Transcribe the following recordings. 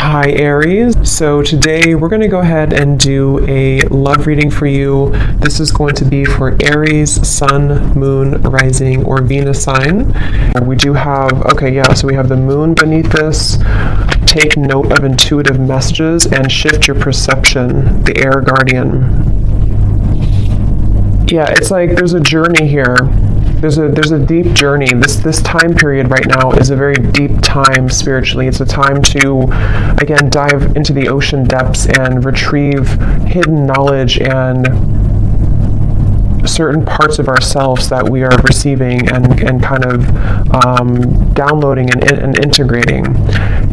Hi Aries. So today we're going to go ahead and do a love reading for you. This is going to be for Aries, Sun, Moon, Rising, or Venus sign. We do have, so we have the moon beneath this. Take note of intuitive messages and shift your perception, the air guardian. Yeah, it's like there's a journey here. There's a deep journey. This time period right now is a very deep time spiritually. It's a time to, again, dive into the ocean depths and retrieve hidden knowledge and certain parts of ourselves that we are receiving and kind of downloading and integrating.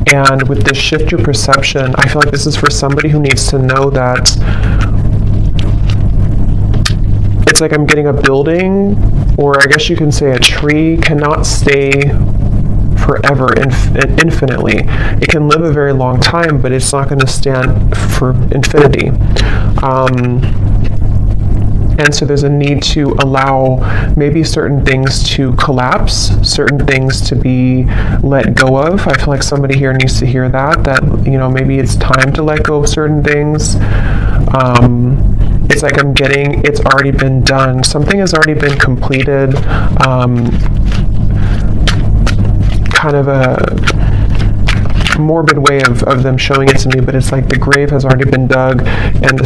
And with this shift your perception, I feel like this is for somebody who needs to know that it's like I'm getting a building, or I guess you can say a tree cannot stay forever, infinitely. It can live a very long time, but it's not going to stand for infinity. And so there's a need to allow maybe certain things to collapse, certain things to be let go of. I feel like somebody here needs to hear that, maybe it's time to let go of certain things. It's like it's already been done. Something has already been completed. Kind of a morbid way of them showing it to me, but it's like the grave has already been dug and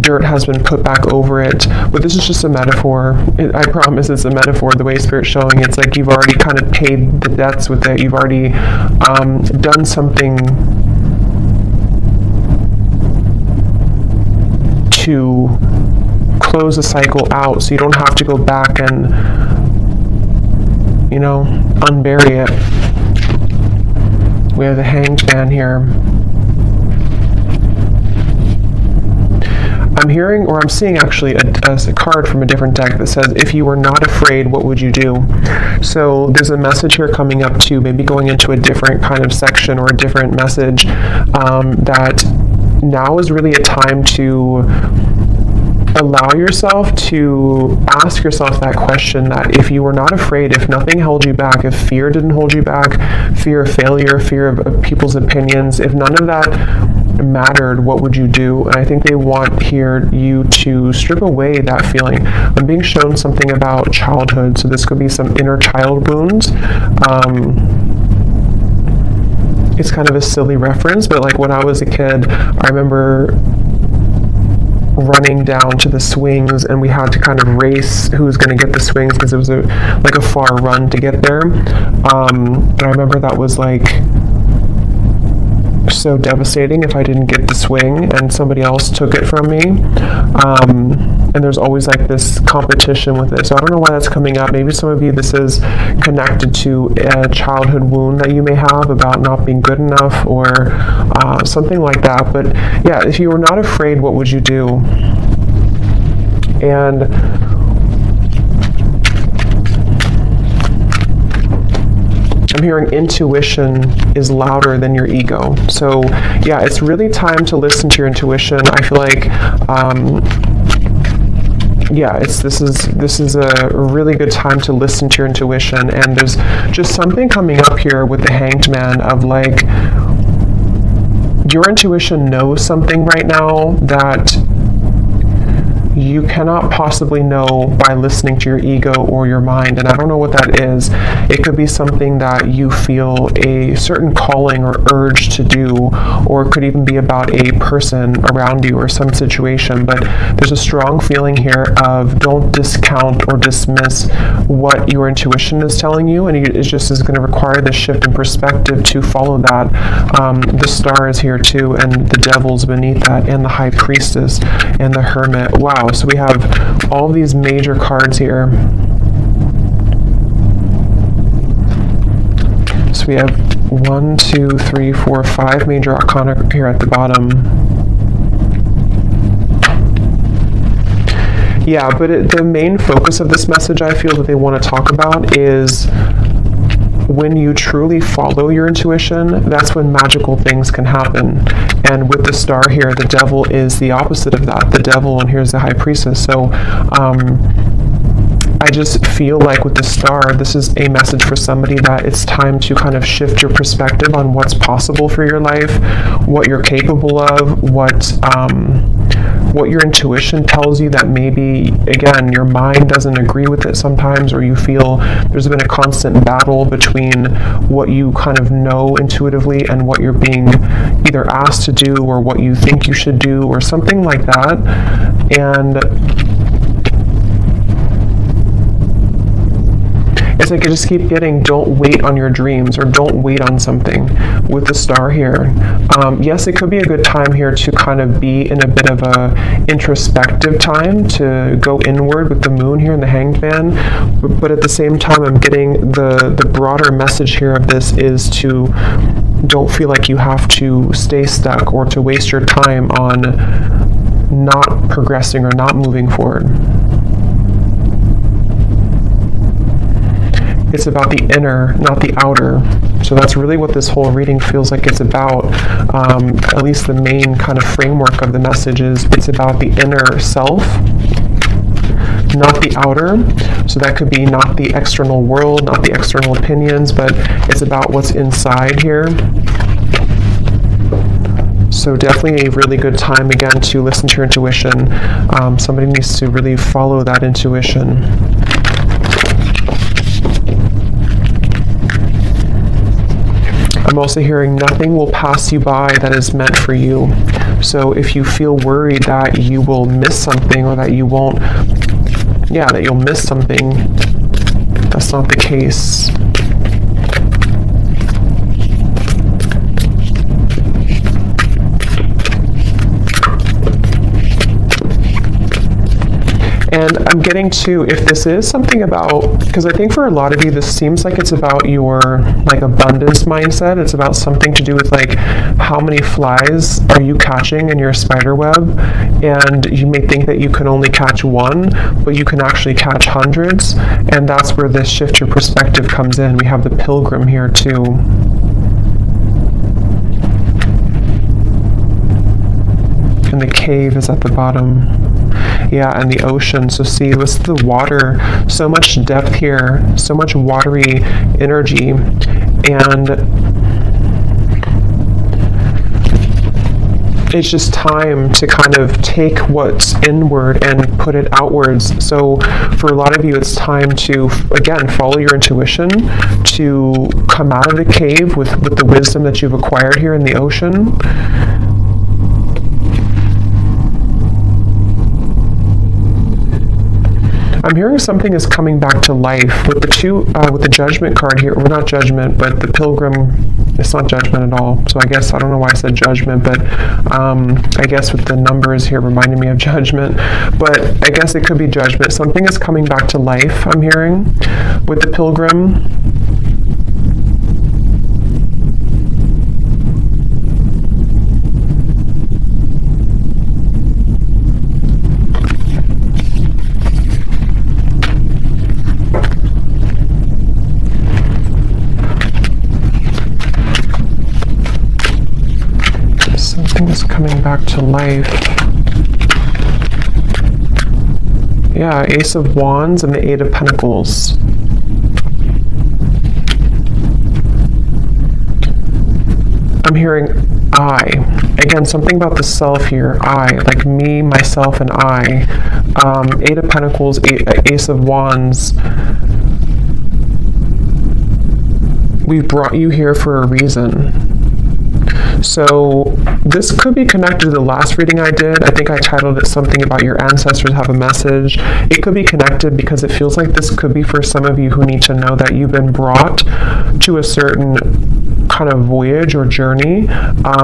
dirt has been put back over it. But this is just a metaphor. I promise it's a metaphor. The way Spirit's showing, it's like you've already kind of paid the debts with it. You've already done something to close the cycle out, so you don't have to go back and unbury it. We have the Hanged Man here. I'm hearing, or I'm seeing actually a card from a different deck that says, if you were not afraid, what would you do? So there's a message here coming up to maybe going into a different kind of section or a different message, that now is really a time to allow yourself to ask yourself that question, that if you were not afraid, if nothing held you back, if fear didn't hold you back, fear of failure, fear of people's opinions, if none of that mattered, what would you do? And I think they want here you to strip away that feeling. I'm being shown something about childhood, so this could be some inner child wounds. It's kind of a silly reference, but like when I was a kid, I remember running down to the swings, and we had to kind of race who was going to get the swings because it was a far run to get there. And I remember that was like so devastating if I didn't get the swing and somebody else took it from me. And there's always like this competition with it. So I don't know why that's coming up. Maybe some of you, this is connected to a childhood wound that you may have about not being good enough, or something like that. But yeah, if you were not afraid, what would you do? And I'm hearing intuition is louder than your ego. So yeah, it's really time to listen to your intuition. I feel like this is a really good time to listen to your intuition. And there's just something coming up here with the Hanged Man of like, your intuition knows something right now that you cannot possibly know by listening to your ego or your mind. And I don't know what that is. It could be something that you feel a certain calling or urge to do, or it could even be about a person around you or some situation. But there's a strong feeling here of don't discount or dismiss what your intuition is telling you, and it just is going to require this shift in perspective to follow that. The Star is here too, and the Devil's beneath that, and the High Priestess, and the Hermit. Wow. So we have all these major cards here. So we have 1, 2, 3, 4, 5 major arcana here at the bottom. Yeah, but the main focus of this message I feel that they want to talk about is when you truly follow your intuition, that's when magical things can happen. And with the Star here, the Devil is the opposite of that. The Devil, and here's the High Priestess. So I just feel like with the star, this is a message for somebody that it's time to kind of shift your perspective on what's possible for your life, what you're capable of, what your intuition tells you that maybe, again, your mind doesn't agree with it sometimes, or you feel there's been a constant battle between what you kind of know intuitively and what you're being either asked to do or what you think you should do or something like that. And it's like I just keep getting, don't wait on your dreams, or don't wait on something with the star here. Yes, it could be a good time here to kind of be in a bit of a introspective time, to go inward with the moon here in the Hanged Man. But at the same time, I'm getting the broader message here of this is to don't feel like you have to stay stuck or to waste your time on not progressing or not moving forward. It's about the inner, not the outer. So that's really what this whole reading feels like it's about. At least the main kind of framework of the message is it's about the inner self, not the outer. So that could be not the external world, not the external opinions, but it's about what's inside here. So definitely a really good time, again, to listen to your intuition. Somebody needs to really follow that intuition. I'm also hearing nothing will pass you by that is meant for you. So if you feel worried that you will miss something, or that you won't, that you'll miss something, that's not the case. And I'm getting to, if this is something about, because I think for a lot of you, this seems like it's about your like abundance mindset. It's about something to do with like how many flies are you catching in your spider web, and you may think that you can only catch one, but you can actually catch hundreds. And that's where this shift your perspective comes in. We have the Pilgrim here too. And the cave is at the bottom. Yeah, and the ocean. So see, what's the water? So much depth here, so much watery energy. And it's just time to kind of take what's inward and put it outwards. So for a lot of you, it's time to, again, follow your intuition, to come out of the cave with the wisdom that you've acquired here in the ocean. I'm hearing something is coming back to life with the Judgment card here, or not Judgment, but the Pilgrim. It's not Judgment at all. So I guess, I don't know why I said Judgment, but I guess with the numbers here reminding me of Judgment, but I guess it could be Judgment. Something is coming back to life, I'm hearing, with the Pilgrim. Is coming back to life. Yeah, Ace of Wands and the Eight of Pentacles. I'm hearing I. Again, something about the self here. I, like me, myself, and I. Eight of Pentacles, Ace of Wands. We brought you here for a reason. So this could be connected to the last reading I did. I think I titled it something about your ancestors have a message. It could be connected because it feels like this could be for some of you who need to know that you've been brought to a certain kind of voyage or journey,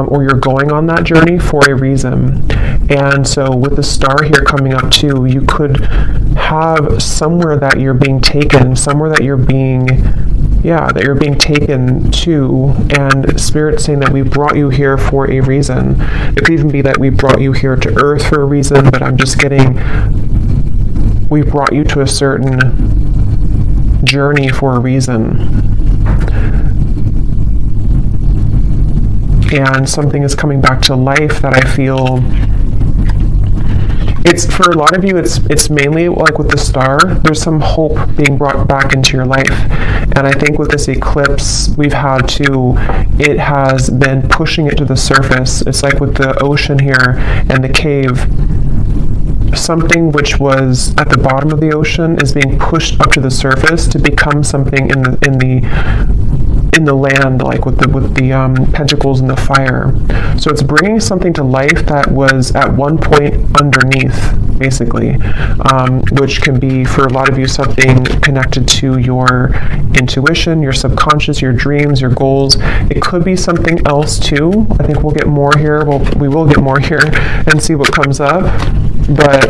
or you're going on that journey for a reason. And so with the star here coming up too, you could have somewhere that you're being taken, somewhere that you're being taken to, and Spirit saying that we brought you here for a reason. It could even be that we brought you here to Earth for a reason, but I'm just getting, we brought you to a certain journey for a reason. And something is coming back to life that I feel it's for a lot of you, it's mainly like with the star, there's some hope being brought back into your life. And I think with this eclipse, it has been pushing it to the surface. It's like with the ocean here and the cave, something which was at the bottom of the ocean is being pushed up to the surface to become something in the land, like with the pentacles and the fire. So it's bringing something to life that was at one point underneath, basically, which can be for a lot of you something connected to your intuition, your subconscious, your dreams, your goals. It could be something else too. I think we'll get more here. We will get more here and see what comes up. But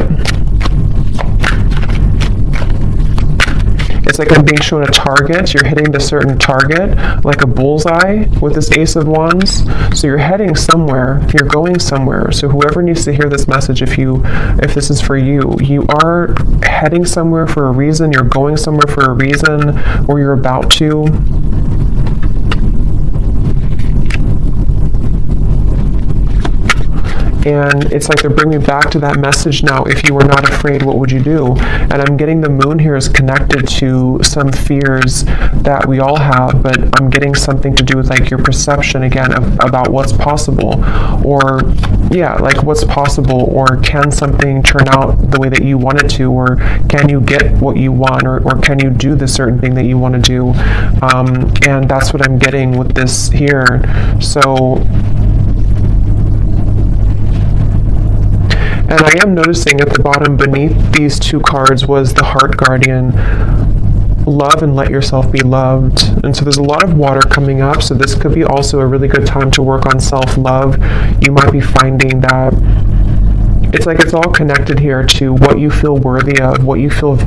it's like I'm being shown a target. You're hitting a certain target, like a bullseye with this Ace of Wands. So you're heading somewhere. You're going somewhere. So whoever needs to hear this message, if this is for you, you are heading somewhere for a reason. You're going somewhere for a reason, or you're about to. And it's like they're bringing me back to that message now. If you were not afraid, what would you do? And I'm getting the moon here is connected to some fears that we all have, but I'm getting something to do with like your perception again about what's possible, or like what's possible, or can something turn out the way that you want it to, or can you get what you want, or can you do the certain thing that you want to do? And that's what I'm getting with this here. So. And I am noticing at the bottom beneath these two cards was the Heart Guardian, love and let yourself be loved. And so there's a lot of water coming up, so this could be also a really good time to work on self-love. You might be finding that it's like it's all connected here to what you feel worthy of, what you feel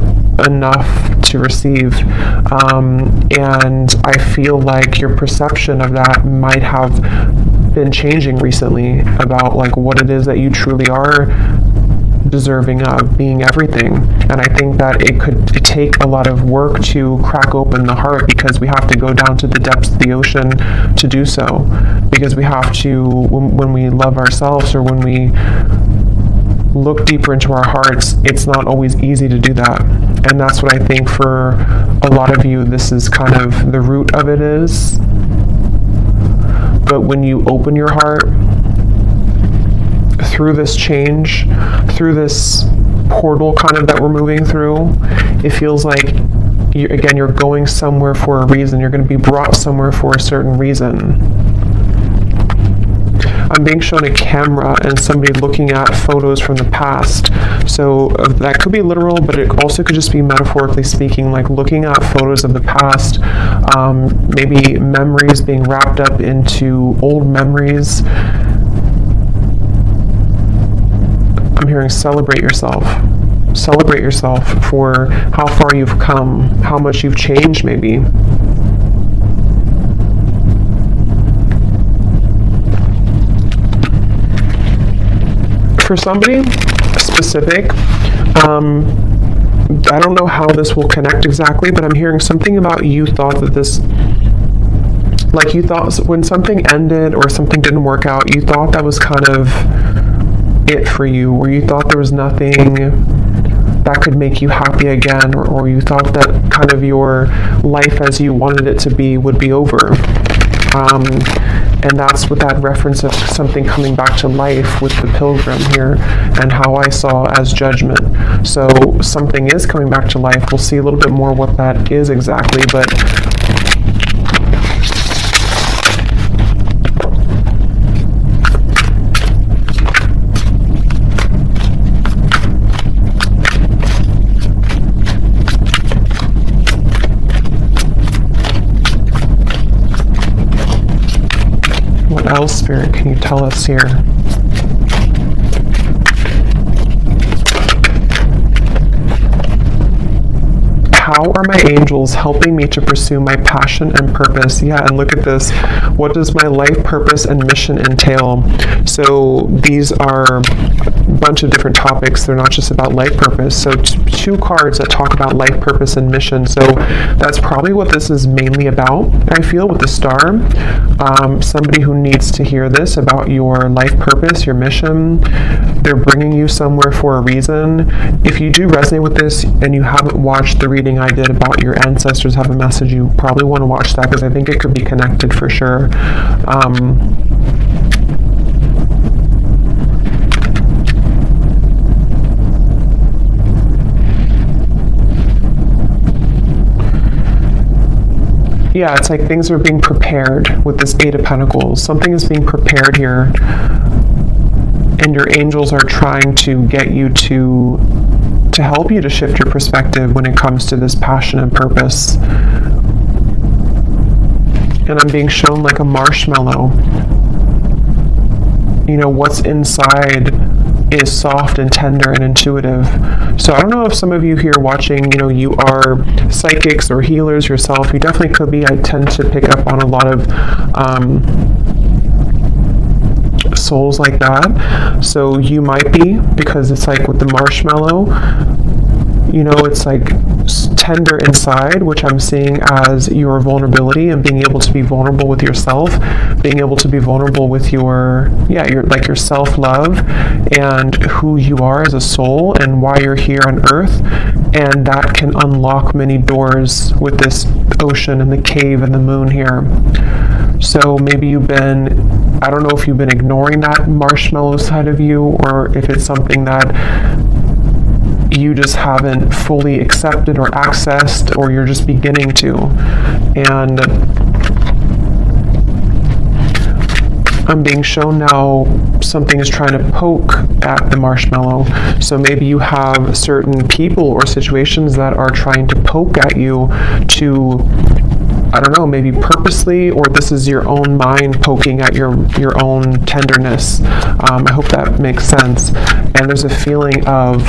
enough to receive. And I feel like your perception of that might have been changing recently about like what it is that you truly are deserving of, being everything. And I think that it could take a lot of work to crack open the heart, because we have to go down to the depths of the ocean to do so, because we have to, when we love ourselves, or when we look deeper into our hearts, it's not always easy to do that. And that's what I think for a lot of you, this is kind of the root of it is. But when you open your heart through this change, through this portal kind of that we're moving through, it feels like, you're going somewhere for a reason. You're going to be brought somewhere for a certain reason. I'm being shown a camera and somebody looking at photos from the past. So that could be literal, but it also could just be metaphorically speaking, like looking at photos of the past, maybe memories being wrapped up into old memories. I'm hearing celebrate yourself. Celebrate yourself for how far you've come, how much you've changed maybe. For somebody specific, I don't know how this will connect exactly, but I'm hearing something about you thought that this, like you thought when something ended or something didn't work out, you thought that was kind of it for you, or you thought there was nothing that could make you happy again, or you thought that kind of your life as you wanted it to be would be over. And that's with that reference of something coming back to life with the pilgrim here, and how I saw as judgment. So something is coming back to life. We'll see a little bit more what that is exactly, but else, Spirit, can you tell us here? How how are my angels helping me to pursue my passion and purpose? Yeah, and look at this. What does my life purpose and mission entail? So these are a bunch of different topics. They're not just about life purpose. So two cards that talk about life purpose and mission. So that's probably what this is mainly about, I feel, with the star. Somebody who needs to hear this about your life purpose, your mission. They're bringing you somewhere for a reason. If you do resonate with this and you haven't watched the reading I did about your ancestors have a message, you probably want to watch that, because I think it could be connected for sure. Yeah, it's like things are being prepared with this Eight of Pentacles. Something is being prepared here, and your angels are trying to get you to help you to shift your perspective when it comes to this passion and purpose. And I'm being shown like a marshmallow. You know, what's inside is soft and tender and intuitive. So I don't know if some of you here watching, you know, you are psychics or healers yourself. You definitely could be. I tend to pick up on a lot of souls like that. So you might be, because it's like with the marshmallow, you know, it's like tender inside, which I'm seeing as your vulnerability and being able to be vulnerable with yourself, being able to be vulnerable with your self-love and who you are as a soul and why you're here on earth. And that can unlock many doors with this ocean and the cave and the moon here. So maybe you've been, I don't know if you've been ignoring that marshmallow side of you, or if it's something that you just haven't fully accepted or accessed, or you're just beginning to. And I'm being shown now something is trying to poke at the marshmallow. So maybe you have certain people or situations that are trying to poke at you to, I don't know, maybe purposely, or this is your own mind poking at your own tenderness. I hope that makes sense. And there's a feeling of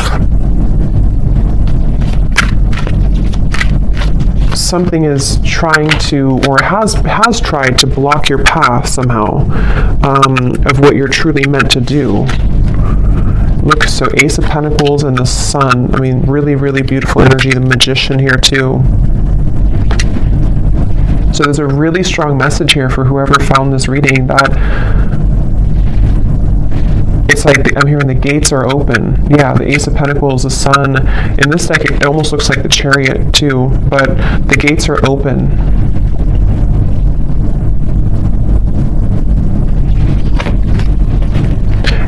something is trying to, or has tried to block your path somehow, of what you're truly meant to do. Look, so Ace of Pentacles and the Sun. I mean, really, really beautiful energy. The Magician here too. So there's a really strong message here for whoever found this reading, that it's like I'm hearing the gates are open. Yeah, the Ace of Pentacles, the Sun. In this deck, it almost looks like the Chariot too, but the gates are open.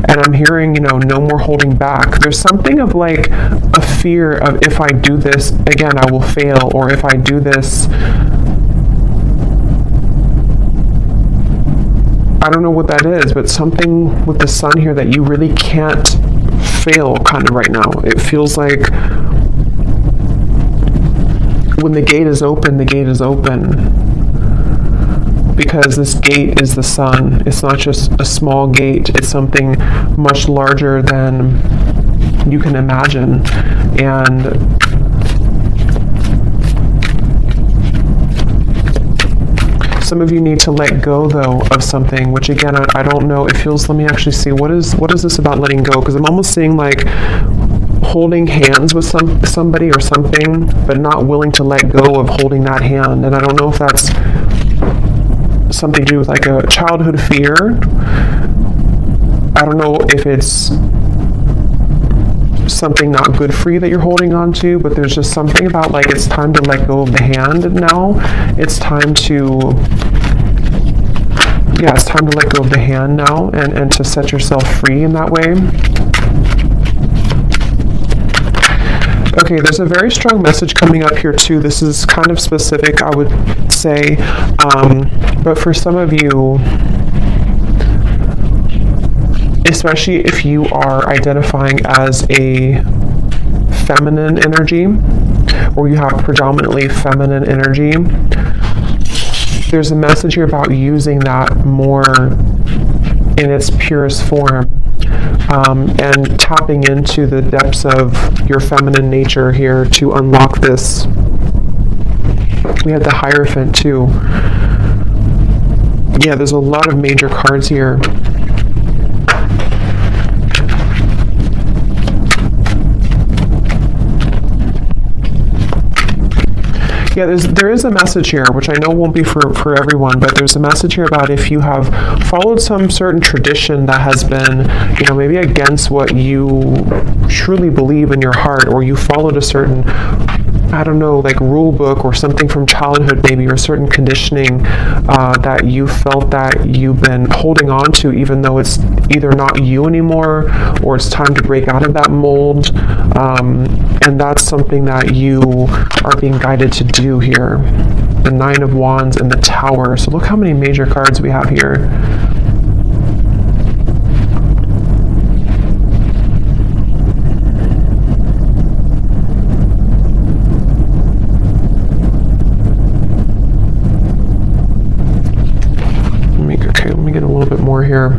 And I'm hearing, you know, no more holding back. There's something of like a fear of, if I do this, again, I will fail, or if I do this, I don't know what that is, but something with the Sun here that you really can't fail kind of right now. It feels like when the gate is open, the gate is open. Because this gate is the Sun. It's not just a small gate. It's something much larger than you can imagine. And some of you need to let go, though, of something, which again, I don't know. It feels, let me actually see, what is this about letting go? Because I'm almost seeing like holding hands with somebody or something, but not willing to let go of holding that hand. And I don't know if that's something to do with like a childhood fear. I don't know if it's something not good for you that you're holding on to, but there's just something about like it's time to let go of the hand now. It's time to, yeah, it's time to let go of the hand now, and to set yourself free in that way. Okay, there's a very strong message coming up here too. This is kind of specific, I would say, but for some of you, especially if you are identifying as a feminine energy, or you have predominantly feminine energy, there's a message here about using that more in its purest form, and tapping into the depths of your feminine nature here to unlock this We have the Hierophant too. Yeah, there's a lot of major cards here. Yeah, there is a message here, which I know won't be for everyone, but there's a message here about if you have followed some certain tradition that has been, you know, maybe against what you truly believe in your heart, or you followed a certain, I don't know, like rule book or something from childhood maybe, or certain conditioning that you felt that you've been holding on to, even though it's either not you anymore or it's time to break out of that mold. And that's something that you are being guided to do here. The Nine of Wands and the Tower. So look how many major cards we have here. Let me get a little bit more here.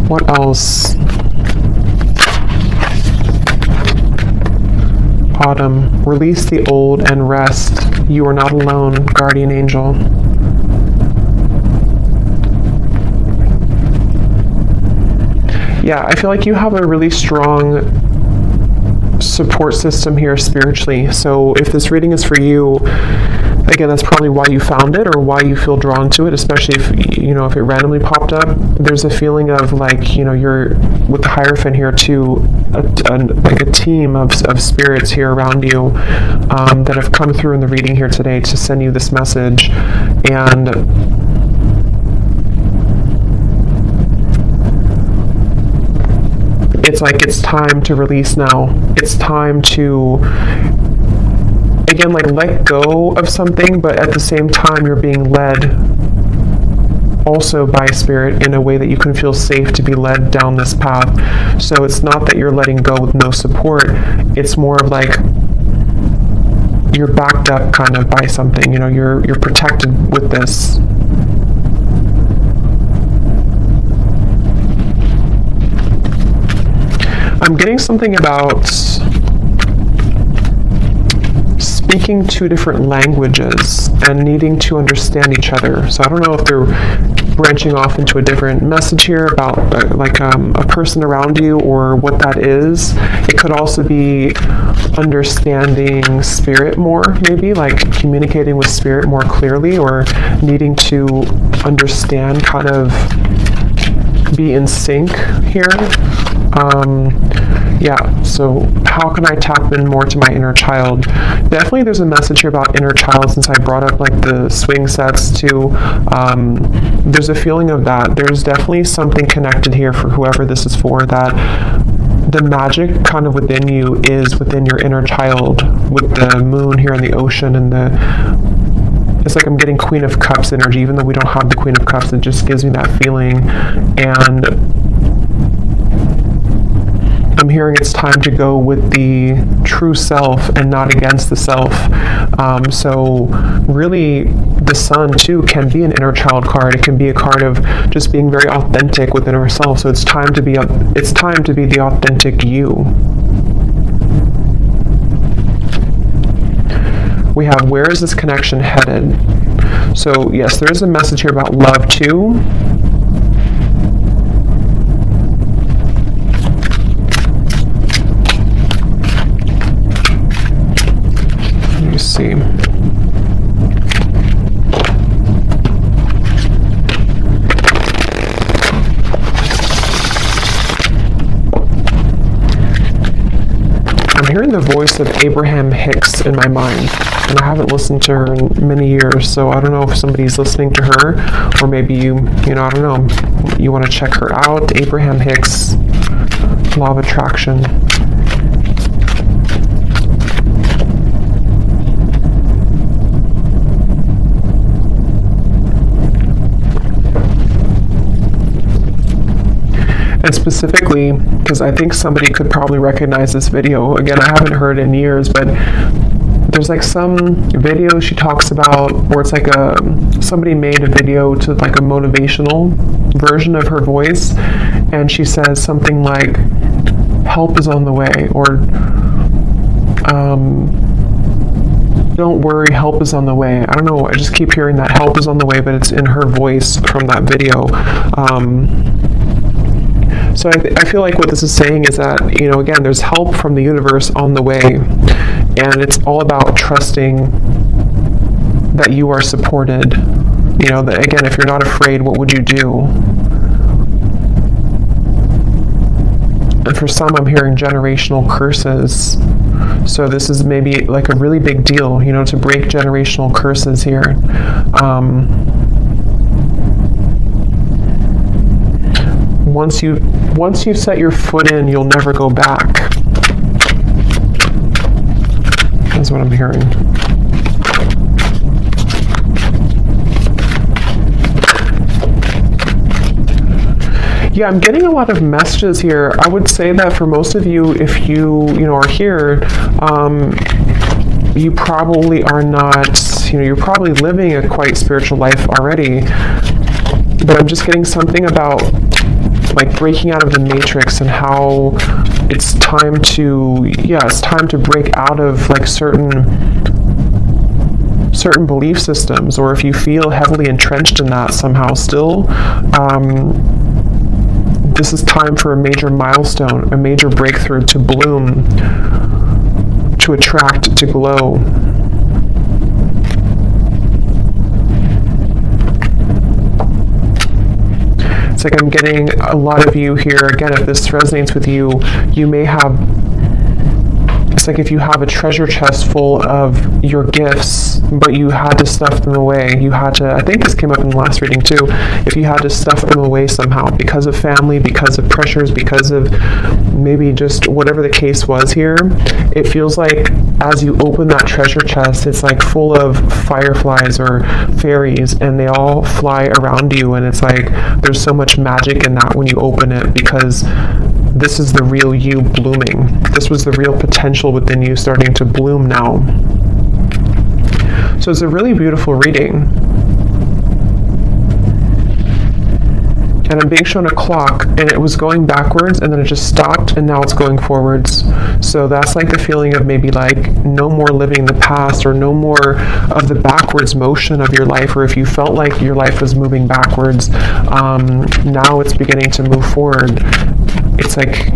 What else? Autumn. Release the old and rest. You are not alone, guardian angel. Yeah, I feel like you have a really strong support system here spiritually. So if this reading is for you, again, that's probably why you found it or why you feel drawn to it, especially if, you know, if it randomly popped up. There's a feeling of like, you know, you're with the Hierophant here too, like a team of spirits here around you that have come through in the reading here today to send you this message. And it's like, it's time to release now. It's time to, again, like let go of something, but at the same time you're being led also by Spirit in a way that you can feel safe to be led down this path. So it's not that you're letting go with no support, it's more of like you're backed up kind of by something, you know, you're protected with this. I'm getting something about speaking two different languages and needing to understand each other. So I don't know if they're branching off into a different message here about a person around you or what that is. It could also be understanding Spirit more, maybe like communicating with Spirit more clearly, or needing to understand, kind of be in sync here. Yeah, so how can I tap in more to my inner child? Definitely there's a message here about inner child, since I brought up like the swing sets too. There's a feeling of that. There's definitely something connected here for whoever this is for, that the magic kind of within you is within your inner child, with the moon here in the ocean, and it's like I'm getting Queen of Cups energy, even though we don't have the Queen of Cups. It just gives me that feeling. And I'm hearing it's time to go with the true self and not against the self. So really, the Sun too can be an inner child card. It can be a card of just being very authentic within ourselves. So it's time to be the authentic you. We have, where is this connection headed? So yes, there is a message here about love too. Let me see. I'm hearing the voice of Abraham Hicks in my mind, and I haven't listened to her in many years, so I don't know if somebody's listening to her, or maybe you know, I don't know, you want to check her out. Abraham Hicks, Law of Attraction. And specifically, because I think somebody could probably recognize this video. Again, I haven't heard it in years, but there's like some video she talks about where it's like somebody made a video to like a motivational version of her voice, and she says something like, help is on the way, or don't worry, help is on the way. I don't know, I just keep hearing that help is on the way, but it's in her voice from that video. So I feel like what this is saying is that, again, there's help from the universe on the way, and it's all about trusting that you are supported. That, again, if you're not afraid, what would you do? And for some, I'm hearing generational curses. So this is maybe like a really big deal, to break generational curses here. Once you set your foot in, you'll never go back. That's what I'm hearing. Yeah, I'm getting a lot of messages here. I would say that for most of you, if you are here, you probably are not, you're probably living a quite spiritual life already. But I'm just getting something about like breaking out of the matrix and how it's time to break out of like certain belief systems, or if you feel heavily entrenched in that somehow still, this is time for a major milestone, a major breakthrough to bloom, to attract, to glow. It's like I'm getting a lot of you here. Again, if this resonates with you, you may have, it's like if you have a treasure chest full of your gifts, but you had to stuff them away. You had to, I think this came up in the last reading too, if you had to stuff them away somehow because of family, because of pressures, because of maybe just whatever the case was here, it feels like as you open that treasure chest, it's like full of fireflies or fairies, and they all fly around you, and it's like there's so much magic in that when you open it, because this is the real you blooming. This was the real potential within you starting to bloom now. So it's a really beautiful reading. And I'm being shown a clock, and it was going backwards, and then it just stopped, and now it's going forwards. So that's like the feeling of maybe like no more living the past, or no more of the backwards motion of your life, or if you felt like your life was moving backwards, now it's beginning to move forward. It's like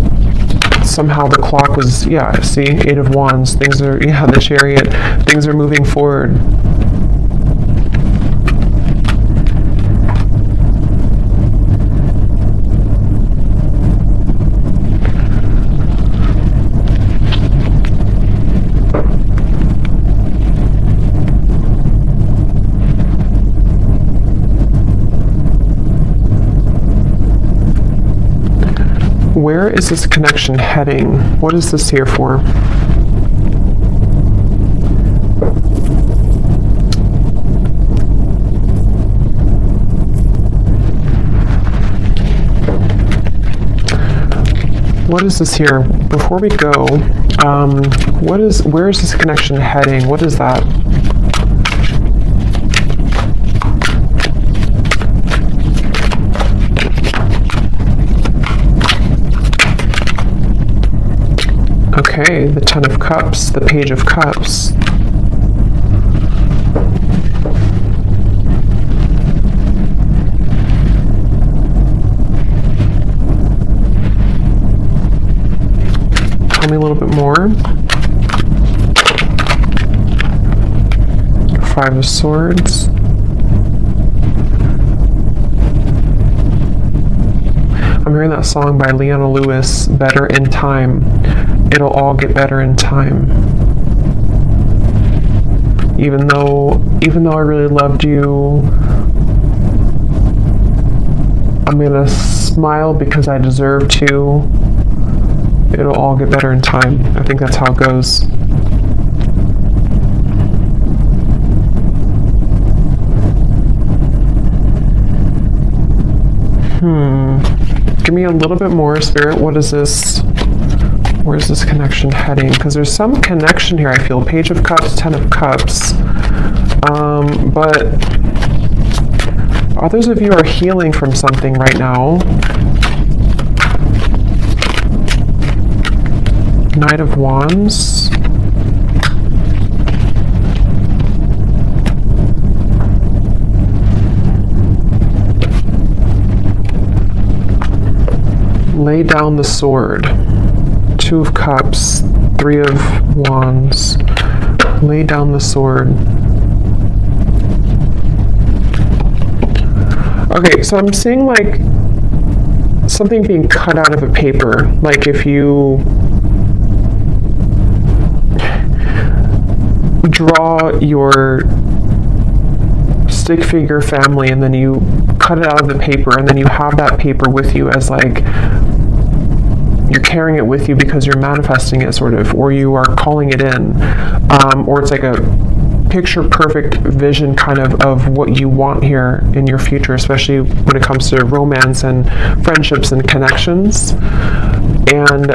somehow the clock was, see, Eight of Wands, things are, the Chariot, things are moving forward. Where is this connection heading? What is this here for? What is this here? Before we go, where is this connection heading? What is that? Okay, the Ten of Cups, the Page of Cups. Tell me a little bit more. Five of Swords. I'm hearing that song by Leona Lewis, Better in Time. It'll all get better in time. Even though I really loved you, I'm gonna smile because I deserve to. It'll all get better in time. I think that's how it goes. Give me a little bit more, Spirit. What is this? Where's this connection heading? Because there's some connection here, I feel. Page of Cups, Ten of Cups. But others of you are healing from something right now. Knight of Wands. lay down the sword. Two of Cups, Three of Wands. Lay down the sword. Okay, so I'm seeing like something being cut out of a paper. Like if you draw your stick figure family and then you cut it out of the paper and then you have that paper with you as like you're carrying it with you because you're manifesting it sort of, or you are calling it in, or it's like a picture perfect vision kind of what you want here in your future, especially when it comes to romance and friendships and connections. And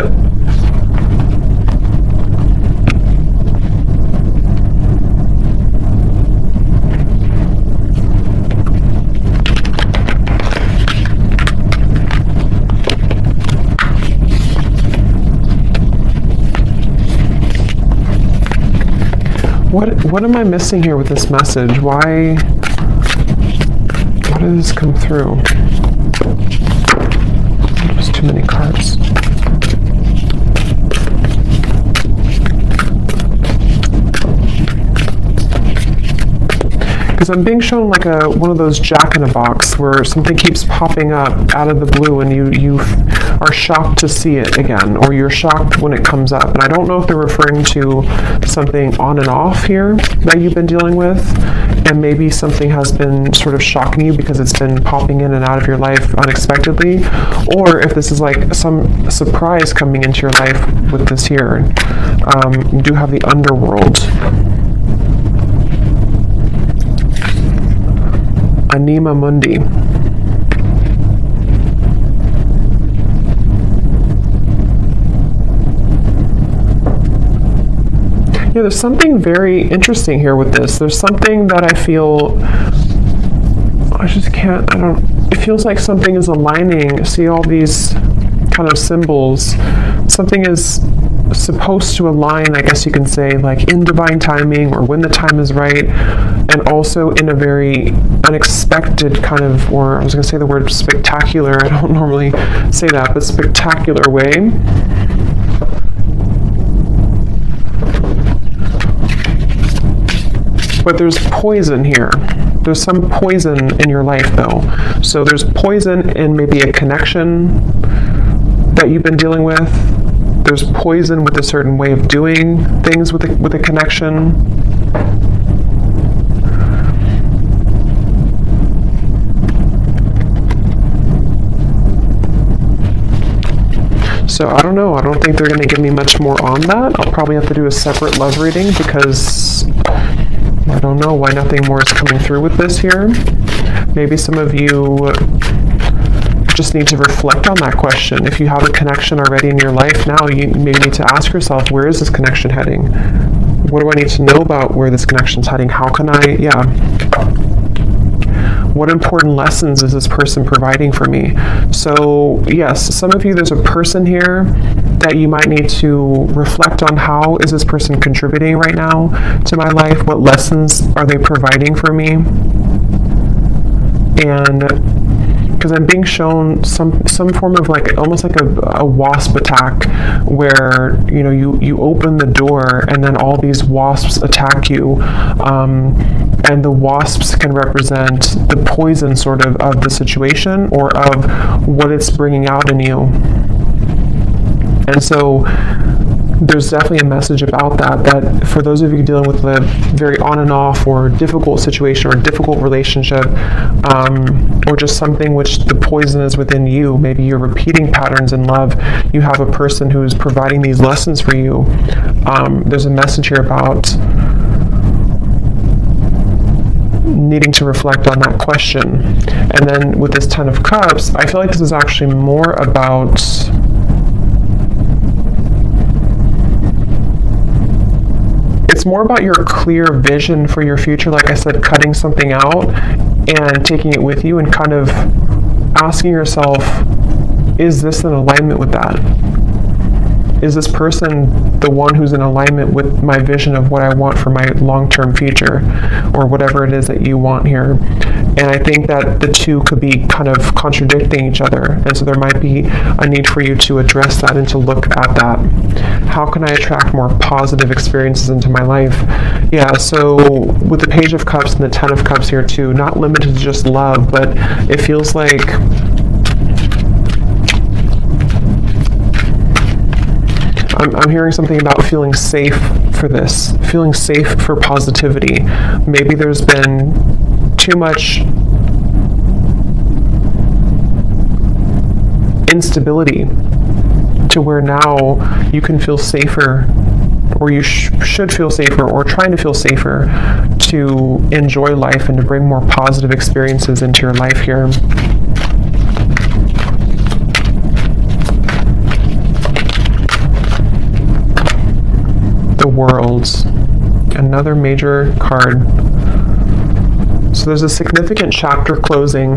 what am I missing here with this message? Why did this come through? There's too many cards. Because I'm being shown like one of those jack-in-a-box where something keeps popping up out of the blue and you are shocked to see it again, or you're shocked when it comes up. And I don't know if they're referring to something on and off here that you've been dealing with, and maybe something has been sort of shocking you because it's been popping in and out of your life unexpectedly, or if this is like some surprise coming into your life with this here. You do have the underworld. Anima Mundi. Yeah, there's something very interesting here with this. There's something that I feel, it feels like something is aligning. See all these kind of symbols. Something is supposed to align, I guess you can say, like in divine timing or when the time is right, and also in a very unexpected kind of, or I was going to say the word spectacular, I don't normally say that, but spectacular way. But there's poison here. There's some poison in your life though. So there's poison in maybe a connection that you've been dealing with. There's poison with a certain way of doing things with a connection. So I don't know. I don't think they're going to give me much more on that. I'll probably have to do a separate love reading because I don't know why nothing more is coming through with this here. Maybe some of you just need to reflect on that question. If you have a connection already in your life now, you maybe need to ask yourself, where is this connection heading? What do I need to know about where this connection is heading? How can what important lessons is this person providing for me? So yes, some of you, there's a person here that you might need to reflect on. How is this person contributing right now to my life? What lessons are they providing for me? And because I'm being shown some form of like almost like a wasp attack, where you open the door and then all these wasps attack you, and the wasps can represent the poison sort of the situation or of what it's bringing out in you. And so there's definitely a message about that for those of you dealing with a very on and off or difficult situation or difficult relationship, or just something which the poison is within you. Maybe you're repeating patterns in love. You have a person who's providing these lessons for you. There's a message here about needing to reflect on that question. And then with this Ten of Cups, I feel like this is actually more about it's more about your clear vision for your future. Like I said, cutting something out and taking it with you and kind of asking yourself, is this in alignment with that? is this person the one who's in alignment with my vision of what I want for my long-term future, or whatever it is that you want here? And I think that the two could be kind of contradicting each other, and so there might be a need for you to address that and to look at that. How can I attract more positive experiences into my life? Yeah, so with the Page of Cups and the Ten of Cups here too, not limited to just love, but it feels like I'm hearing something about feeling safe for this, feeling safe for positivity. Maybe there's been too much instability to where now you can feel safer, or you should feel safer, or trying to feel safer to enjoy life and to bring more positive experiences into your life here. The World, another major card. So there's a significant chapter closing.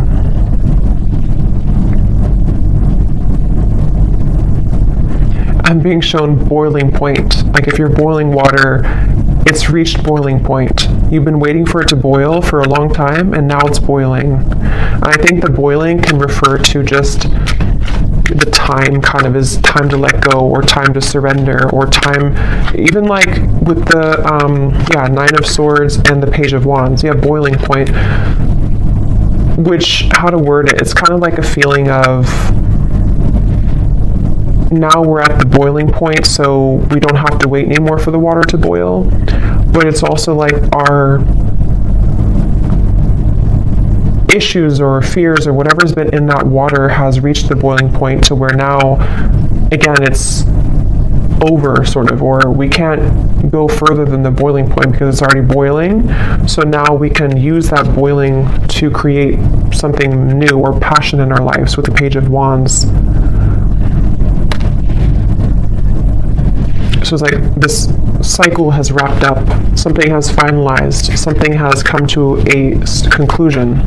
I'm being shown boiling point. Like if you're boiling water, it's reached boiling point. You've been waiting for it to boil for a long time, and now it's boiling. I think the boiling can refer to just the time, kind of is time to let go, or time to surrender, or time, even like with the Nine of Swords and the Page of Wands, boiling point, which, how to word it, it's kind of like a feeling of now we're at the boiling point, so we don't have to wait anymore for the water to boil. But it's also like our issues or fears or whatever's been in that water has reached the boiling point, to where now, again, it's over, sort of, or we can't go further than the boiling point because it's already boiling. So now we can use that boiling to create something new or passion in our lives with the Page of Wands. So it's like this cycle has wrapped up, something has finalized, something has come to a conclusion.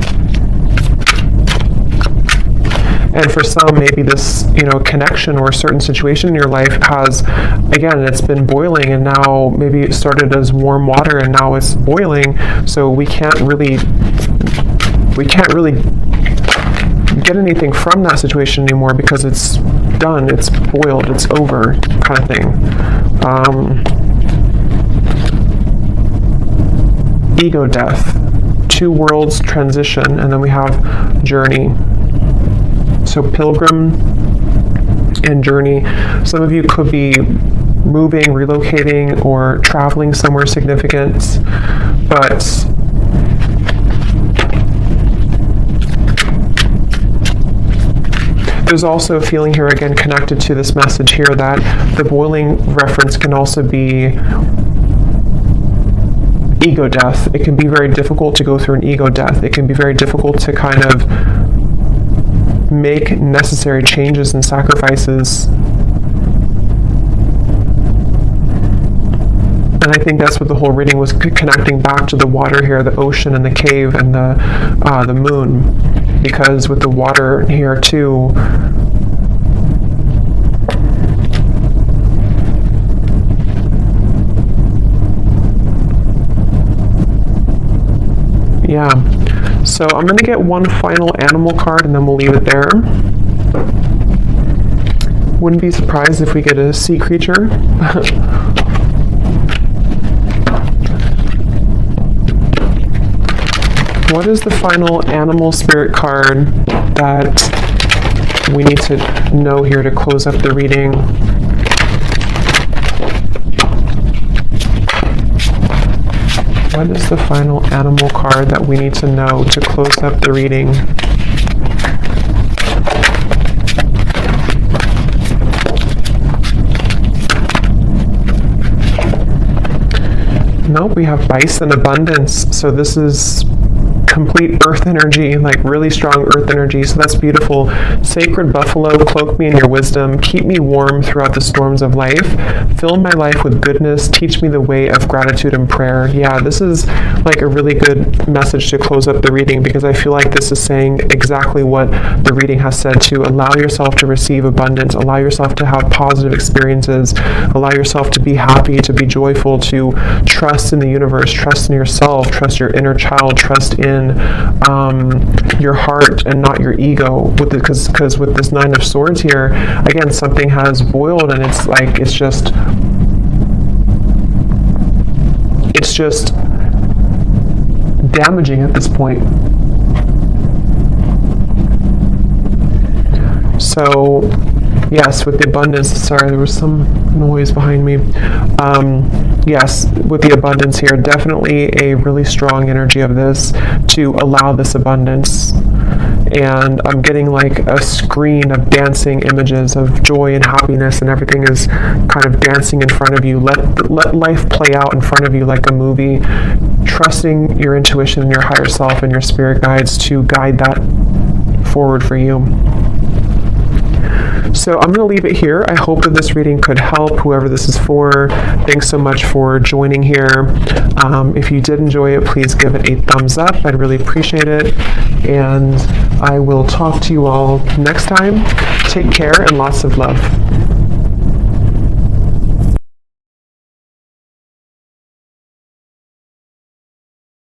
And for some, maybe this, connection or a certain situation in your life has, again, it's been boiling, and now maybe it started as warm water and now it's boiling. So we can't really get anything from that situation anymore because it's done, it's boiled, it's over, kind of thing. Ego death, two worlds transition, and then we have journey. So pilgrim and journey. Some of you could be moving, relocating, or traveling somewhere significant, but there's also a feeling here, again, connected to this message here, that the boiling reference can also be ego death. It can be very difficult to go through an ego death. It can be very difficult to kind of make necessary changes and sacrifices. And I think that's what the whole reading was connecting back to the water here, the ocean and the cave and the moon. Because with the water here too, so I'm going to get one final animal card and then we'll leave it there. Wouldn't be surprised if we get a sea creature. What is the final animal spirit card that we need to know here to close up the reading? What is the final animal card that we need to know to close up the reading? Nope, we have bison abundance. So this is complete earth energy, like really strong earth energy. So that's beautiful. Sacred buffalo, cloak me in your wisdom. Keep me warm throughout the storms of life. Fill my life with goodness. Teach me the way of gratitude and prayer. Yeah, this is like a really good message to close up the reading, because I feel like this is saying exactly what the reading has said, to allow yourself to receive abundance, allow yourself to have positive experiences, allow yourself to be happy, to be joyful, to trust in the universe, trust in yourself, trust your inner child, trust in your heart and not your ego. Because with this Nine of Swords here, again, something has boiled, and it's like, it's just damaging at this point. So yes, with the abundance, sorry, there was some noise behind me. Yes, with the abundance here, definitely a really strong energy of this, to allow this abundance. And I'm getting like a screen of dancing images of joy and happiness, and everything is kind of dancing in front of you. Let life play out in front of you like a movie, trusting your intuition and your higher self and your spirit guides to guide that forward for you. So I'm going to leave it here. I hope that this reading could help whoever this is for. Thanks so much for joining here. If you did enjoy it, please give it a thumbs up. I'd really appreciate it. And I will talk to you all next time. Take care and lots of love.